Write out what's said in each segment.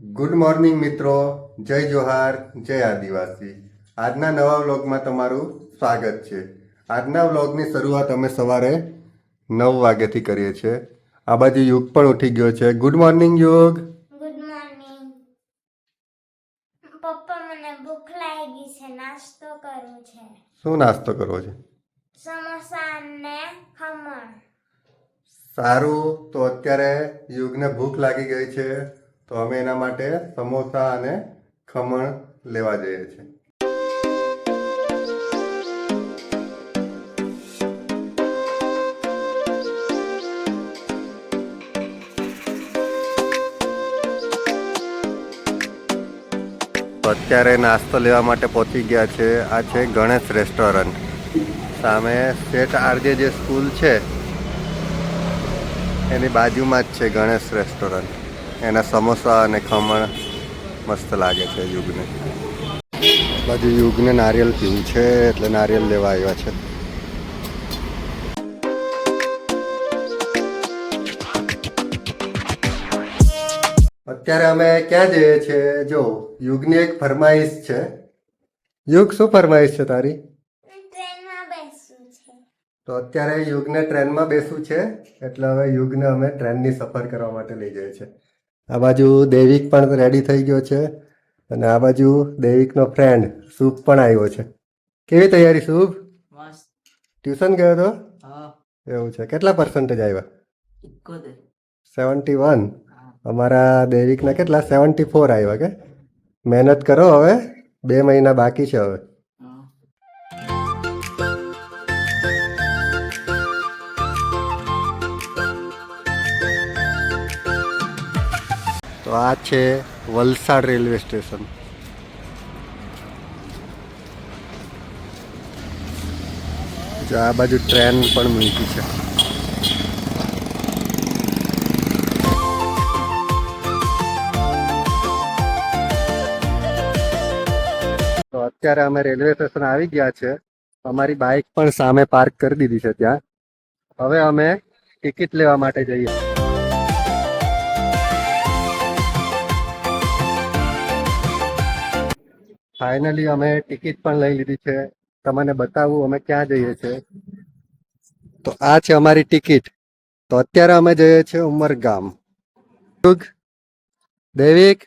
Good morning મિત્રો, જય જોહાર, જય આદિવાસી. આજના નવા વ્લોગમાં તમારું સ્વાગત છે. આજના વ્લોગની શરૂઆત અમે સવારે 9 વાગ્યાથી કરીએ છીએ. આ બાજુ યુગ પણ ઉઠી ગયો છે. ગુડ મોર્નિંગ યુગ. Good morning. પપ્પા, મને ભૂખ લાગી છે, નાસ્તો કરવો છે. શું નાસ્તો કરવો છે? સમોસા અને ખમણ. સારું, તો અત્યારે યુગને ભૂખ લાગી ગઈ છે, તો અમે એના માટે સમોસા અને ખમણ લેવા જઈએ છીએ. અત્યારે નાસ્તો લેવા માટે પહોંચી ગયા છે. આ છે ગણેશ રેસ્ટોરન્ટ. સામે શેઠ આરજે જે સ્કૂલ છે એની બાજુમાં જ છે ગણેશ રેસ્ટોરન્ટ. એના સમોસા અને ખમણ મસ્ત લાગે છે યુગને. બાજુ યુગને નારિયેલ પીવું છે એટલે નારિયેલ લેવા આવ્યા છે. અત્યારે અમે ક્યાં જઈએ છીએ? જો યુગની એક ફરમાઈશ છે. યુગ, શું ફરમાઈશ છે તારી? ટ્રેનમાં બેસવું છે. તો અત્યારે યુગને ટ્રેનમાં બેસવું છે એટલે હવે યુગને અમે ટ્રેનની સફર કરવા માટે લઈ જઈએ છીએ. આ બાજુ દેવિક પણ રેડી થઈ ગયો છે અને આ બાજુ દેવિકનો ફ્રેન્ડ શુભ પણ આવ્યો છે. કેવી તૈયારી શુભ? મસ્ત. ટ્યુશન ગયો હતો? હા. એવું છે. કેટલા પર્સન્ટેજ આવ્યા? 71. 71. અમારા દેવિકના કેટલા? 74 આવ્યા. કે મહેનત કરો, હવે 2 મહિના બાકી છે હવે. હા. તો આ છે વલસાડ રેલવે સ્ટેશન. જો આ બાજુ ટ્રેન પણ મૂકી છે. તો અત્યારે અમે રેલવે સ્ટેશન આવી ગયા છે. અમારી બાઇક પણ સામે પાર્ક કરી દીધી છે ત્યાં. હવે અમે ટિકિટ લેવા માટે જઈએ. ફાઇનલી અમે ટિકિટ પણ લઈ લીધી છે. તમને બતાવું અમે ક્યાં જઈએ છીએ. તો આ છે અમારી ટિકિટ. તો અત્યારે અમે જઈએ છીએ ઉમરગામ. યુગ, દેવિક,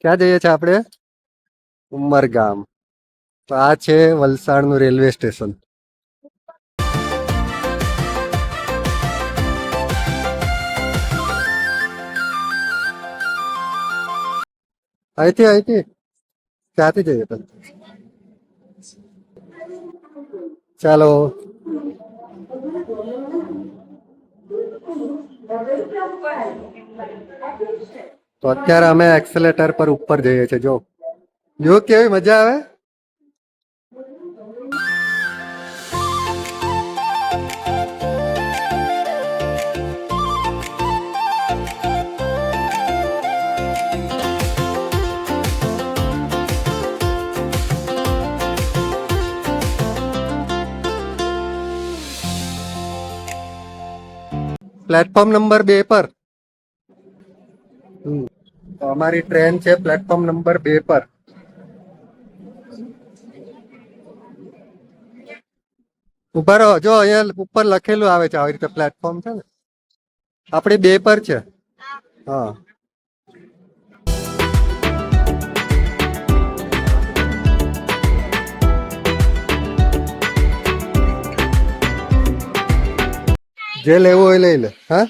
ક્યાં જઈએ છીએ આપણે? ઉમરગામ. તો આ છે વલસાડનું રેલવે સ્ટેશન. અહીંથી ક્યાંથી જઈએ તો? ચાલો. તો અત્યારે અમે એક્સેલેટર પર ઉપર જઈએ છીએ. જો જો કેવી મજા આવે. પ્લેટફોર્મ નંબર 2 પર. તો અમારી ટ્રેન છે પ્લેટફોર્મ નંબર 2 પર. ઉભા રહો. જો અહીંયા ઉપર લખેલું આવે છે આવી રીતે પ્લેટફોર્મ છે ને. આપણી 2 પર છે. હા. જે લેવું હોય લઈ લે. હા,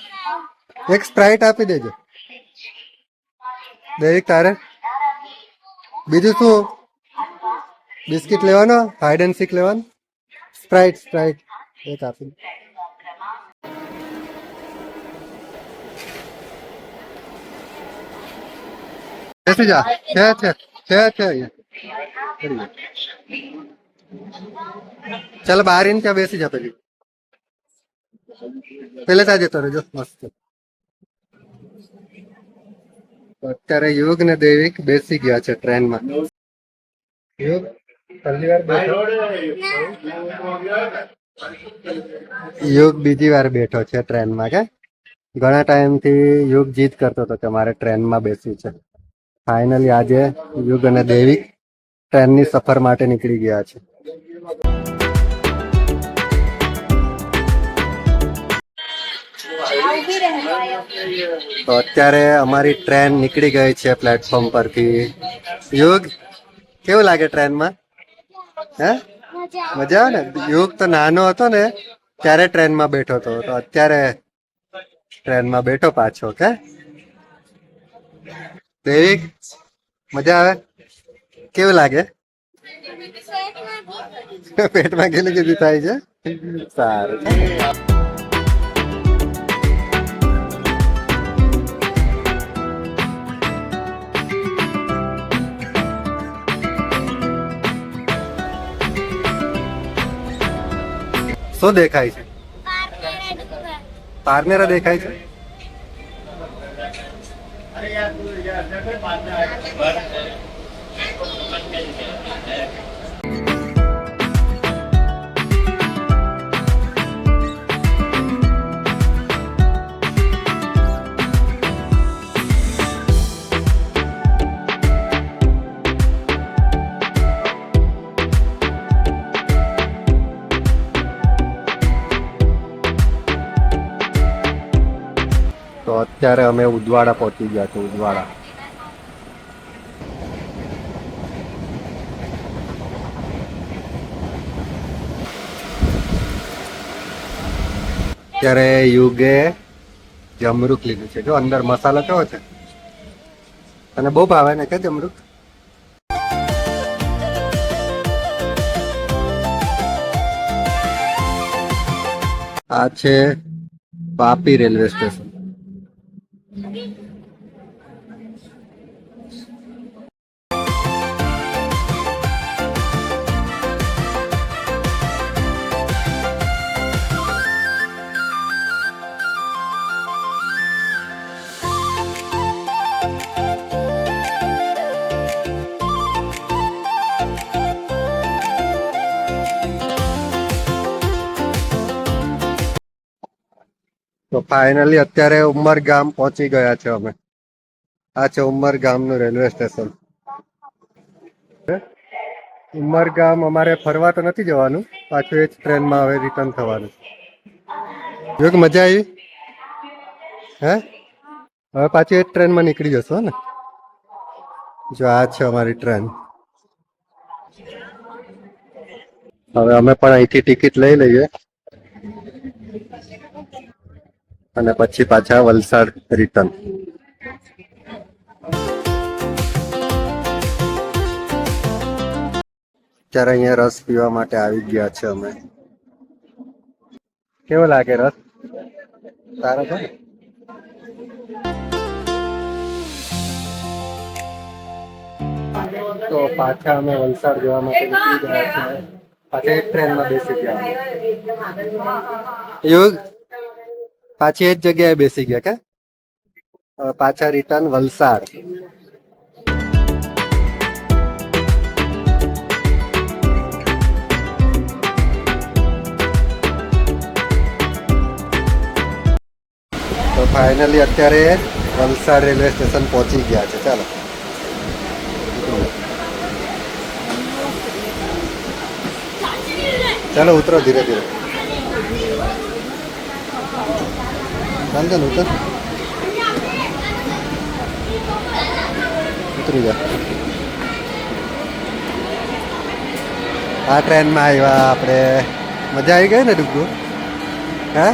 એક સ્પ્રાઇટ આપી દેજો. દરેક તારે બીજું શું? બિસ્કિટ લેવાનો? હાઈડ એન્ડ સીક લેવાનું? સ્પ્રાઇટ એક આપી. બેસી જા. છે અહીંયા. ચાલ બહાર ને ત્યાં બેસી જા. પેલે ત્યાં જતો રહેજો. મસ્ત. અત્યારે યુગ ને દેવિક બેસી ગયા છે ટ્રેનમાં. યુગ પહેલી વાર બેઠો. યુગ બીજી વાર બેઠો છે ટ્રેનમાં. કે ઘણા ટાઈમથી યુગ જીદ કરતો હતો કે મારે ટ્રેનમાં બેસવું છે. ફાઇનલી આજે યુગ અને દેવિક ટ્રેનની સફર માટે નીકળી ગયા છે. તો અત્યારે અમારી ટ્રેન નીકળી ગઈ છે પ્લેટફોર્મ પરથી. યુગ, કેવું લાગે ટ્રેનમાં? હે, મજા આવે ને? યુગ તો નાનો હતો ને ત્યારે ટ્રેનમાં બેઠો હતો, તો અત્યારે ટ્રેનમાં બેઠો પાછો. કે દેવિક, મજા આવે? કેવું લાગે? પેટમાં ગેલી કીધી થાય છે. સારું. શું દેખાય છે? પારનેરા દેખાય છે. તો અત્યારે અમે ઉદવાડા પહોંચી ગયા છે. ઉદવાડા અત્યારે યુગે જમરૂક લીધું છે. જો અંદર મસાલો કેવો છે, તને બહુ ભાવે ને કે જમરૂક? આ છે વાપી રેલવે સ્ટેશન. તો ફાઇનલી અત્યારે ઉમરગામ પહોંચી ગયા છે અમે. આ છે ઉમરગામનું રેલવે સ્ટેશન. ઉમરગામ અમારે ફરવા તો નથી જવાનું, પાછું એ જ ટ્રેનમાં હવે રિટર્ન થવાનું. જો કે મજા આવી? હે, હવે પાછી એ જ ટ્રેનમાં નીકળી જશો ને? જો આ છે અમારી ટ્રેન. હવે અમે પણ અહીંથી ટિકિટ લઈ લઈએ અને પછી પાછા વલસાડ રિટર્ન. અત્યારે અહીંયા રસ પીવા માટે આવી ગયા છે અમે. કેવો લાગે રસ? સારો છે. તો પાછા અમે વલસાડ જવા માટે નીકળી ગયા છે. પાછા એક ટ્રેનમાં બેસી ગયા. યુગ, પાછી એ જ જગ્યાએ બેસી ગયા કે પાછા રિટર્ન વલસાડ. તો ફાઇનલી અત્યારે વલસાડ રેલવે સ્ટેશન પહોંચી ગયા છે. ચાલો ચાલો ઉતરો ધીરે ધીરે. ચાલજો ને, ઉતર, ઉતરી જા. આ ટ્રેનમાં આવ્યા આપણે. મજા આવી ગઈ ને ડુગુ? હા,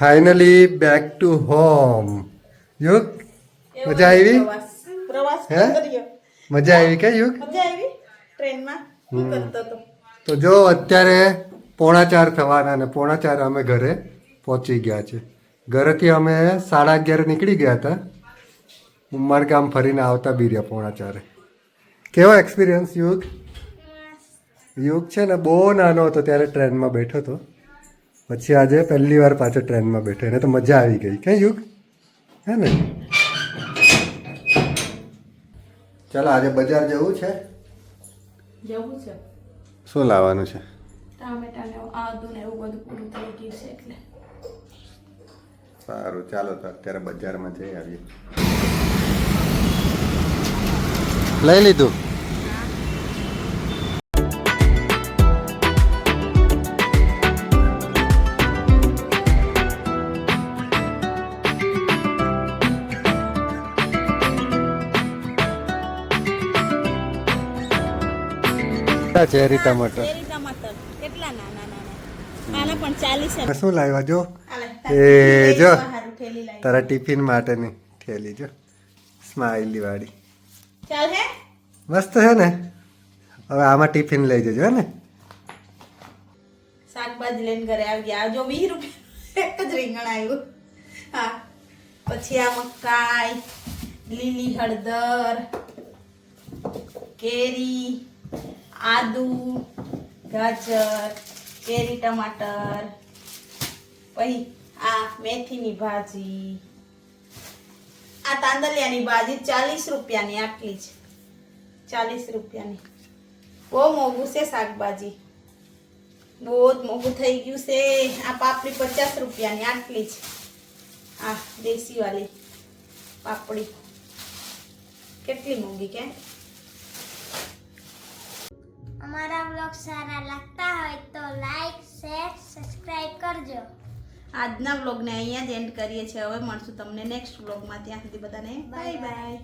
ફાઇનલી બેક ટુ હોમ. યુગ, મજા આવી? હે, મજા આવી કે યુગ? તો જો અત્યારે 3:45 થવાના અને 3:45 અમે ઘરે પહોંચી ગયા છે. ઘરેથી અમે 11:30 નીકળી ગયા હતા. ઉમરગામ ફરીને આવતા બી રહ્યા 3:45. કેવો એક્સપિરિયન્સ યુગ? યુગ છે ને બહુ નાનો હતો ત્યારે ટ્રેનમાં બેઠો હતો, પછી આજે પહેલી વાર પાછો ટ્રેનમાં બેઠો. એને તો મજા આવી ગઈ કે યુગ? હે ને? ચાલો આજે બજાર જવું છે. શું લાવવાનું છે? ટામેટા ને આદુ ને એવું બધું પૂરું થઈ ગયું છે એટલે. સારું, ચાલો તો અત્યારે બજારમાં જઈ આવીએ. લઈ લીધું. ચેરી ટમાટર ચેરી ટમાટર કેટલા નાના નાના આના પણ 40 છે. શું લાવ્યા જો આલે, એ જો હારું થેલી લાવી. તારા ટિફિન માટેની થેલી જો સ્માઈલી વાળી ચાલ હે મસ્ત છે ને. હવે આમાં ટિફિન લઈ જજો હે ને. શાકભાજી લઈને ઘરે આવી ગયા. જો 20 રૂપિયા એક જ રીંગણ આવ્યું. હા પછી આ મકાઈ, લીલી હળદર, કેરી, આદુ, ગાજર, કેરી ટમાટર, પછી આ મેથીની ભાજી, આ તાંદલિયાની ભાજી 40 રૂપિયાની આટલી છે. 40 રૂપિયાની. બહુ મોંઘું છે શાકભાજી. બહુ જ મોંઘું થઈ ગયું છે. આ પાપડી 50 રૂપિયાની આટલી છે. આ દેશી વાળી પાપડી કેટલી મોંઘી કે. અમારા બ્લોગ સારા લાગતા હોય તો લાઈક શેર સબસ્ક્રાઇબ કરજો. આજના વ્લોગને અહીંયા જ એન્ડ કરીએ છીએ. હવે મળશું તમને નેક્સ્ટ વ્લોગમાં. ત્યાં સુધી બધાને બાય બાય.